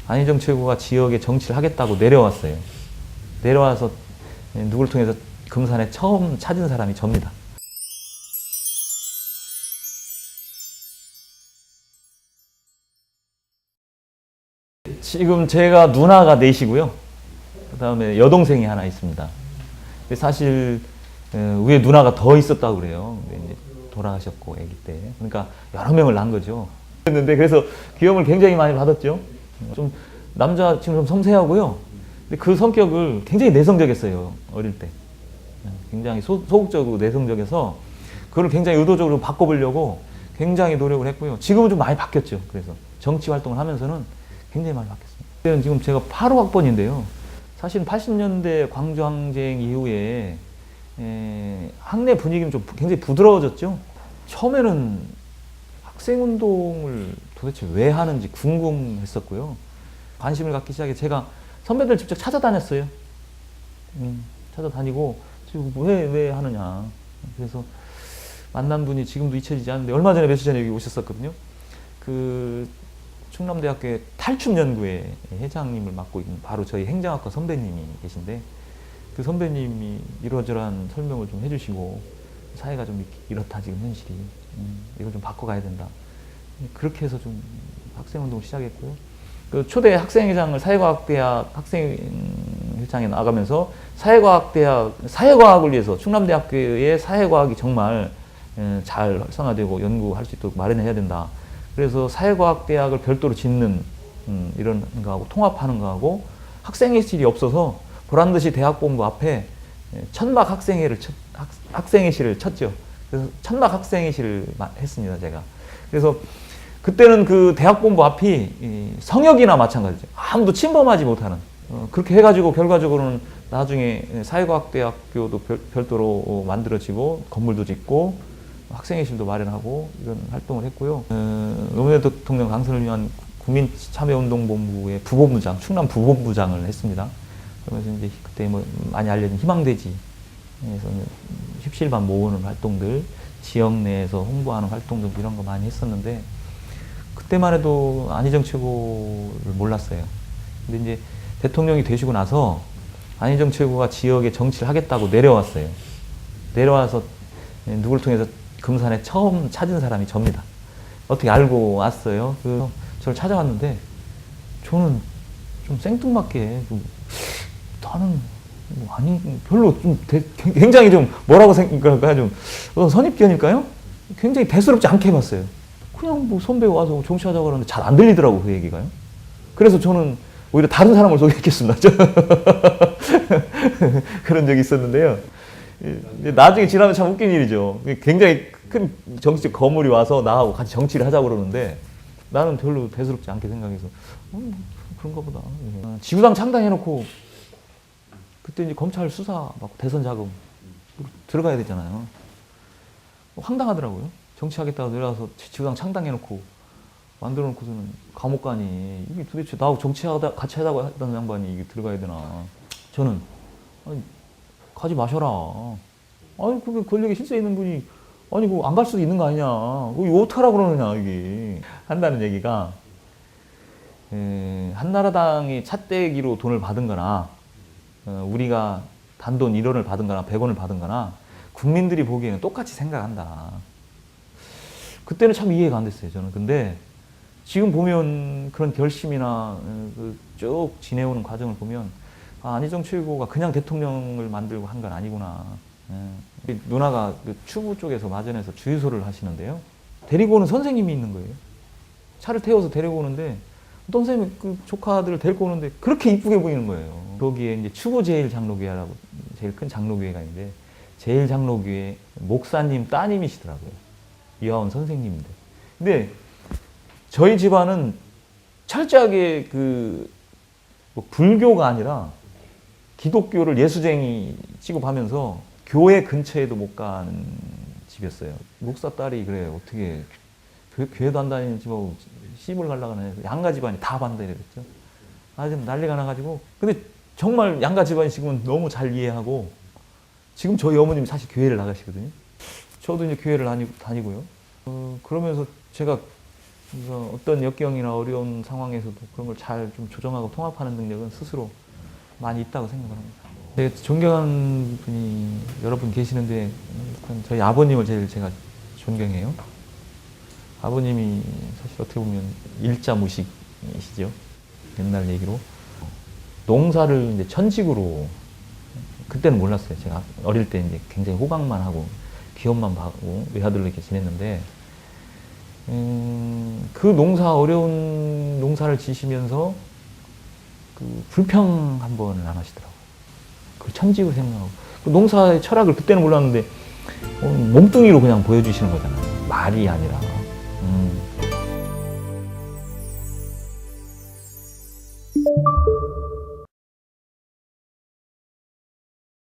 안희정 최고가 지역에 정치를 하겠다고 내려왔어요. 내려와서 누구를 통해서 금산에 처음 찾은 사람이 접니다. 지금 제가 누나가 넷이고요. 그 다음에 여동생이 하나 있습니다. 사실 위에 누나가 더 있었다고 그래요. 이제 돌아가셨고 아기 때. 그러니까 여러 명을 낳은 거죠. 그래서 귀염을 굉장히 많이 받았죠. 좀 남자 지금 좀 섬세하고요. 근데 그 성격을 굉장히 내성적이었어요. 어릴 때. 굉장히 소극적이고 내성적에서 그걸 굉장히 의도적으로 바꿔보려고 굉장히 노력을 했고요. 지금은 좀 많이 바뀌었죠. 그래서 정치 활동을 하면서는 굉장히 많이 바뀌었습니다. 그때는 지금 제가 8호 학번인데요. 사실 80년대 광주항쟁 이후에 학내 분위기는 좀 굉장히 부드러워졌죠. 처음에는 학생운동을 도대체 왜 하는지 궁금했었고요. 관심을 갖기 시작해 제가 선배들 직접 찾아다녔어요. 찾아다니고 지금 왜 하느냐. 그래서 만난 분이 지금도 잊혀지지 않는데 얼마 전에 며칠 전에 여기 오셨었거든요. 그 충남대학교의 탈춤연구회 회장님을 맡고 있는 바로 저희 행정학과 선배님이 계신데 그 선배님이 이러저러한 설명을 좀 해주시고 사회가 좀 이렇다 지금 현실이 이걸 좀 바꿔가야 된다. 그렇게 해서 좀 학생운동을 시작했고요. 그 초대 학생회장을 사회과학대학 학생회장에 나가면서 사회과학을 위해서 충남대학교의 사회과학이 정말 잘 활성화되고 연구할 수 있도록 마련해야 된다. 그래서 사회과학대학을 별도로 짓는 이런 거하고 통합하는 거하고 학생회실이 없어서 보란듯이 대학본부 앞에 천막 학생회실을 쳤죠. 그래서 천막 학생회실을 했습니다, 제가. 그래서 그때는 그 대학본부 앞이 성역이나 마찬가지죠. 아무도 침범하지 못하는. 그렇게 해가지고 결과적으로는 나중에 사회과학대학교도 별도로 만들어지고 건물도 짓고 학생회실도 마련하고 이런 활동을 했고요. 노무현 대통령 당선을 위한 국민참여운동본부의 부본부장, 충남 부본부장을 했습니다. 그러면서 이제 그때 뭐 많이 알려진 희망대지에서 휩실반 모으는 활동들, 지역 내에서 홍보하는 활동들 이런 거 많이 했었는데 그때만 해도 안희정 최고를 몰랐어요. 근데 이제 대통령이 되시고 나서 안희정 최고가 지역에 정치를 하겠다고 내려왔어요. 내려와서 누구를 통해서 금산에 처음 찾은 사람이 접니다. 어떻게 알고 왔어요? 저를 찾아왔는데 저는 좀 생뚱맞게 나는 아니 별로 좀 굉장히 좀 뭐라고 생각할까요? 좀 선입견일까요? 굉장히 대수롭지 않게 봤어요. 그냥 뭐 선배 와서 정치하자고 그러는데 잘 안 들리더라고 그 얘기가요. 그래서 저는 오히려 다른 사람을 소개했겠습니다. 그런 적이 있었는데요. 나중에 지나면 참 웃긴 일이죠. 굉장히 큰 정치적 거물이 와서 나하고 같이 정치를 하자고 그러는데 나는 별로 대수롭지 않게 생각해서 그런가 보다. 지구당 창당해놓고 그때 이제 검찰 수사 막 대선 자금 들어가야 되잖아요. 황당하더라고요. 정치하겠다고 내려와서 지구당 창당해놓고 만들어놓고서는 감옥 가니 이게 도대체 나하고 정치하다 같이 하자고 했던 양반이 이게 들어가야 되나. 저는 아니, 가지 마셔라. 아니 그게 권력에 실세 있는 분이 아니 그 안 갈 수도 있는 거 아니냐. 이거 어떡하라고 그러느냐 이게 한다는 얘기가 한나라당이 찻대기로 돈을 받은 거나 우리가 단돈 1원을 받은 거나 100원을 받은 거나 국민들이 보기에는 똑같이 생각한다. 그때는 참 이해가 안 됐어요, 저는. 근데 지금 보면 그런 결심이나 쭉 지내오는 과정을 보면 안희정 최고가 그냥 대통령을 만들고 한 건 아니구나. 누나가 그 추부 쪽에서 마전에서 주유소를 하시는데요. 데리고 오는 선생님이 있는 거예요. 차를 태워서 데리고 오는데 어떤 선생님이 그 조카들을 데리고 오는데 그렇게 이쁘게 보이는 거예요. 거기에 이제 추부 제일장로교회라고 제일 큰 장로교회가 있는데 제일장로교회 목사님 따님이시더라고요. 이화원 선생님인데. 근데 저희 집안은 철저하게 뭐 불교가 아니라 기독교를 예수쟁이 취급하면서 교회 근처에도 못 가는 집이었어요. 목사 딸이 그래 어떻게 교회도 안 다니는 집하고 시집을 가려고 하냐. 양가 집안이 다 반대를 했죠. 지금 난리가 나가지고. 근데 정말 양가 집안이 지금은 너무 잘 이해하고 지금 저희 어머님이 사실 교회를 나가시거든요. 저도 이제 교회를 다니고요. 그러면서 제가 그래서 어떤 역경이나 어려운 상황에서도 그런 걸 잘 좀 조정하고 통합하는 능력은 스스로 많이 있다고 생각을 합니다. 네, 존경하는 분이 여러 분 계시는데 저희 아버님을 제일 제가 존경해요. 아버님이 사실 어떻게 보면 일자무식이시죠. 옛날 얘기로. 농사를 이제 천직으로, 그때는 몰랐어요. 제가 어릴 때 이제 굉장히 호강만 하고 기업만 봐고 외아들로 이렇게 지냈는데, 그 어려운 농사를 지시면서 그 불평 한 번을 안 하시더라고요. 그 천직을 생각하고. 그 농사의 철학을 그때는 몰랐는데, 몸뚱이로 그냥 보여주시는 거잖아요. 말이 아니라.